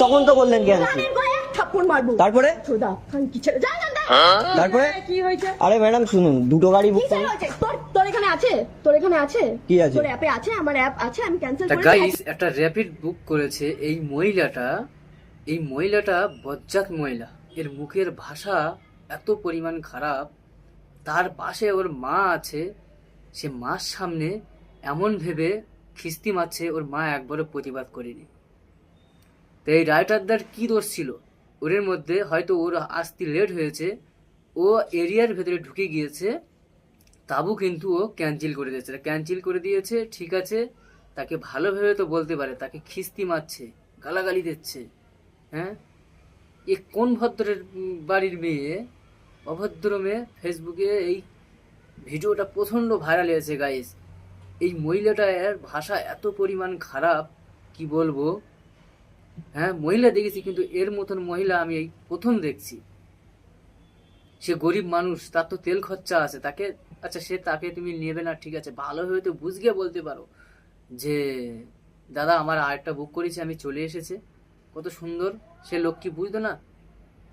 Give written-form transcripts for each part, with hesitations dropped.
তখন তো বললেন কেন? থাপ্পড় মারবো। তারপরে চোদা খান কি ছেড়ে যা জানতে। তারপরে কি হয়েছে? আরে ম্যাডাম শুনুন, দুটো গাড়ি বুক কি করুন। হয়েছে? তোর এখানে আছে? তোর এখানে আছে? কি আছে? তোর অ্যাপে আছে? আমার অ্যাপ আছে, আমি ক্যান্সেল করে গাইস একটা র্যাপিড বুক করেছে এই মহিলাটা বজ্জাত মহিলা। এর মুখের ভাষা এত পরিমাণ খারাপ, তার পাশে ওর মা আছে, সে মার সামনে এমন ভেবে খিস্তি মারছে, ওর মা একবারও প্রতিবাদ করেনি। তো এই রাইটারদার কি দোষ ছিল ওর মধ্যে? হয়তো ওর আসতে লেট হয়েছে, ও এরিয়ার ভেতরে ঢুকে গিয়েছে, তাবু কিন্তু ও ক্যান্সেল করে দিয়েছে। ঠিক আছে, তাকে ভালোভাবে তো বলতে পারে, তাকে খিস্তি মারছে, গালাগালি দিচ্ছে। হ্যাঁ, এ কোন ভদ্রের বাড়ির মেয়ে, অভদ্র মেয়ে? ফেসবুকে এই ভিডিওটা প্রচণ্ড ভাইরাল হয়েছে গাইস। এই মহিলাটার ভাষা এত পরিমাণ খারাপ, কি বলবো। হ্যাঁ, মহিলা দেখেছি, কিন্তু এর মতন মহিলা আমি এই প্রথম দেখছি। সে গরিব মানুষ, তার তো তেল খরচা আছে, তাকে আচ্ছা তাকে তুমি নেবে না, ঠিক আছে, ভালোভাবে তো বুঝিয়ে বলতে পারো যে দাদা আমার আরেকটা বুক করেছি, আমি চলে এসেছে। কত সুন্দর, সে লোক কি বুঝতো না?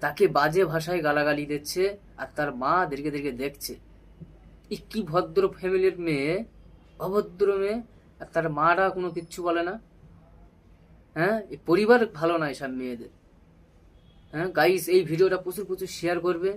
তাকে বাজে ভাষায় গালাগালি দিচ্ছে, আর তার মা ধীরে ধীরে দেখছে। এই কি ভদ্র ফ্যামিলির মেয়ে, অভদ্র মেয়ে, আর তার মারা কোনো কিচ্ছু বলে না। হ্যাঁ, এই পরিবার ভালো না এসব মেয়েদের। হ্যাঁ গাইস, এই ভিডিওটা প্রচুর শেয়ার করবে।